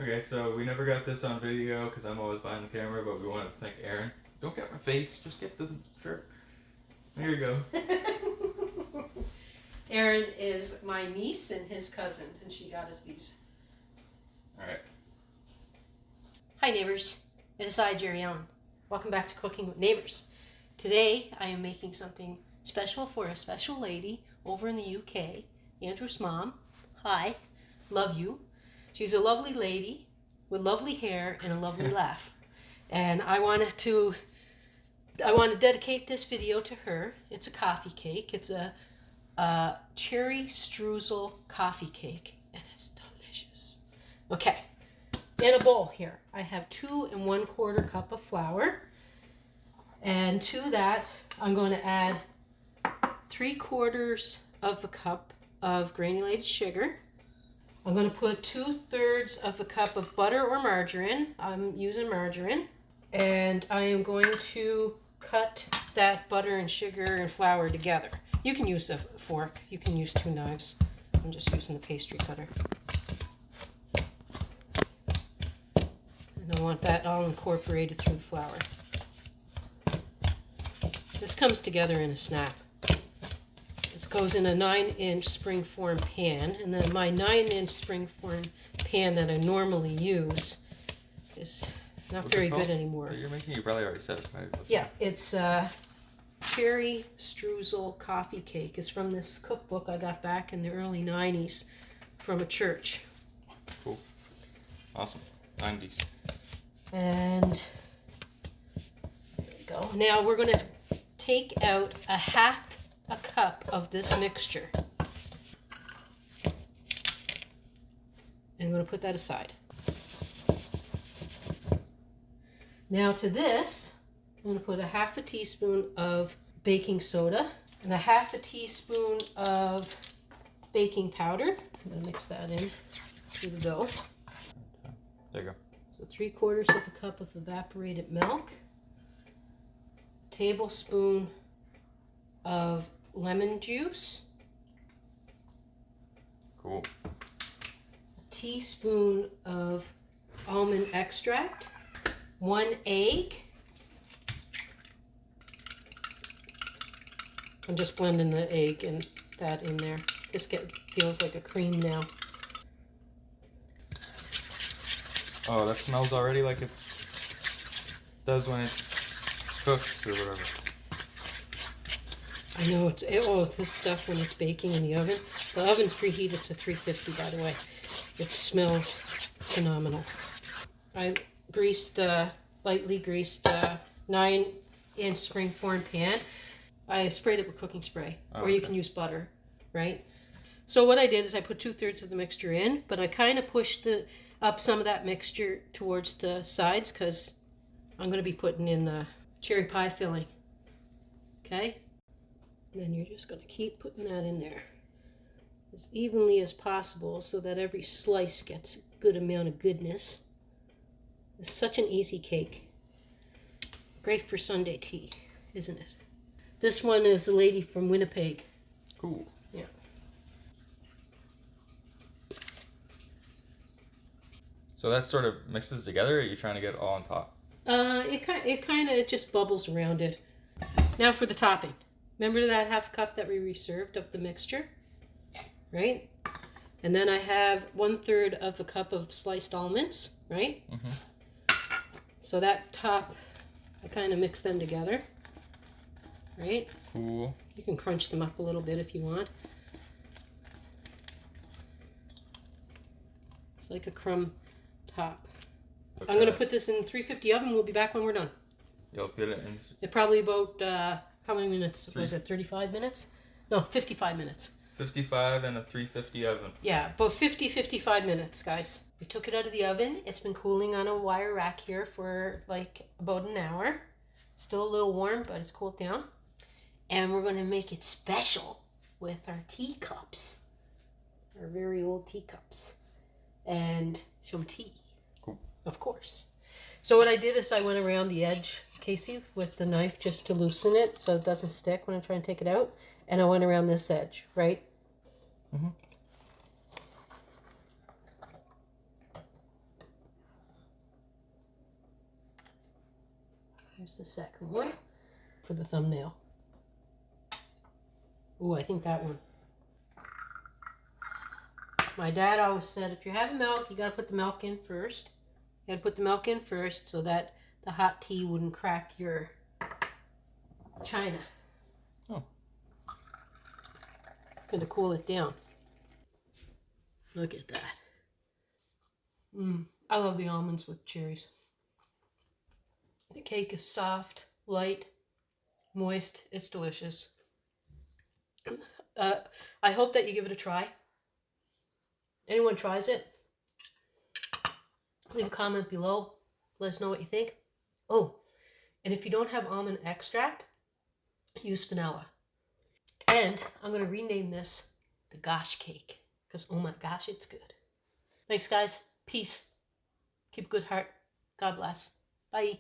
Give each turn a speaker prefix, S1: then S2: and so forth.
S1: Okay, so we never got this on video because I'm always behind the camera, but we want to thank Aaron. Don't get my face, just get the shirt. There you go.
S2: Aaron is my niece and his cousin, and she got us these.
S1: Alright.
S2: Hi neighbors, it is I, Jerri-ellen. Welcome back to Cooking with Neighbours. Today I am making something special for a special lady over in the UK, Andrew's mom. Hi, love you. She's a lovely lady with lovely hair and a lovely laugh. And I want to dedicate this video to her. It's a coffee cake. It's a Cherry Streusel Coffee Cake, and it's delicious. Okay, in a bowl here, I have 2 1/4 cup of flour, and to that, I'm going to add 3/4 of a cup of granulated sugar. I'm going to put 2/3 of a cup of butter or margarine. I'm using margarine, and I am going to cut that butter and sugar and flour together. You can use a fork. You can use 2 knives. I'm just using the pastry cutter. And I want that all incorporated through the flour. This comes together in a snap. It goes in a 9-inch springform pan, and then my 9-inch springform pan that I normally use is not very good anymore.
S1: You're making, you probably already said it, right?
S2: Yeah, it's Cherry Streusel Coffee Cake. It's from this cookbook I got back in the early 90s from a church.
S1: Cool. Awesome. 90s.
S2: And there you go. Now we're going to take out a 1/2 cup of this mixture. And I'm going to put that aside. Now to this, I'm going to put a 1/2 teaspoon of baking soda and a 1/2 teaspoon of baking powder. I'm going to mix that in to the dough.
S1: There you go.
S2: So 3/4 of a cup of evaporated milk, a tablespoon of lemon juice,
S1: Cool.
S2: a teaspoon of almond extract, 1 egg. I'm just blending the egg and that in there. This feels like a cream now.
S1: Oh, that smells already like it does when it's cooked or whatever.
S2: I know this stuff when it's baking in the oven. The oven's preheated to 350, by the way. It smells phenomenal. I lightly greased 9-inch springform pan. I sprayed it with cooking spray, or you can use butter, right? So what I did is I put 2/3 of the mixture in, but I kind of pushed up some of that mixture towards the sides because I'm going to be putting in the cherry pie filling. Okay? And then you're just going to keep putting that in there as evenly as possible so that every slice gets a good amount of goodness. It's such an easy cake. Great for Sunday tea, isn't it? This one is a lady from Winnipeg.
S1: Cool.
S2: Yeah.
S1: So that sort of mixes together, or are you trying to get it all on top?
S2: It kind of just bubbles around it. Now for the topping. Remember that 1/2 cup that we reserved of the mixture? Right? And then I have 1/3 of a cup of sliced almonds, right? Mm-hmm. So that top, I kind of mix them together. Right?
S1: Cool.
S2: You can crunch them up a little bit if you want. It's like a crumb top. I'm going to put this in 350 oven. We'll be back when we're done.
S1: You'll put it in?
S2: It probably about, how many minutes? Was it 35 minutes? No, 55 minutes.
S1: 55 and a 350 oven.
S2: Yeah, about 55 minutes, guys. We took it out of the oven. It's been cooling on a wire rack here for like about an hour. Still a little warm, but it's cooled down. And we're going to make it special with our teacups. Our very old teacups. And some tea.
S1: Cool.
S2: Of course. So what I did is I went around the edge, Casey, with the knife just to loosen it so it doesn't stick when I try and take it out. And I went around this edge, right? Mm-hmm. Here's the second one for the thumbnail. Ooh, I think that one. My dad always said, if you're having milk, you gotta put the milk in first. You gotta put the milk in first so that the hot tea wouldn't crack your china.
S1: Oh.
S2: Gonna cool it down. Look at that. I love the almonds with cherries. The cake is soft, light, moist. It's delicious. I hope that you give it a try. Anyone tries it, leave a comment below. Let us know what you think. Oh, and if you don't have almond extract, use vanilla. And I'm going to rename this the Gosh Cake because, oh my gosh, it's good. Thanks, guys. Peace. Keep a good heart. God bless. Bye.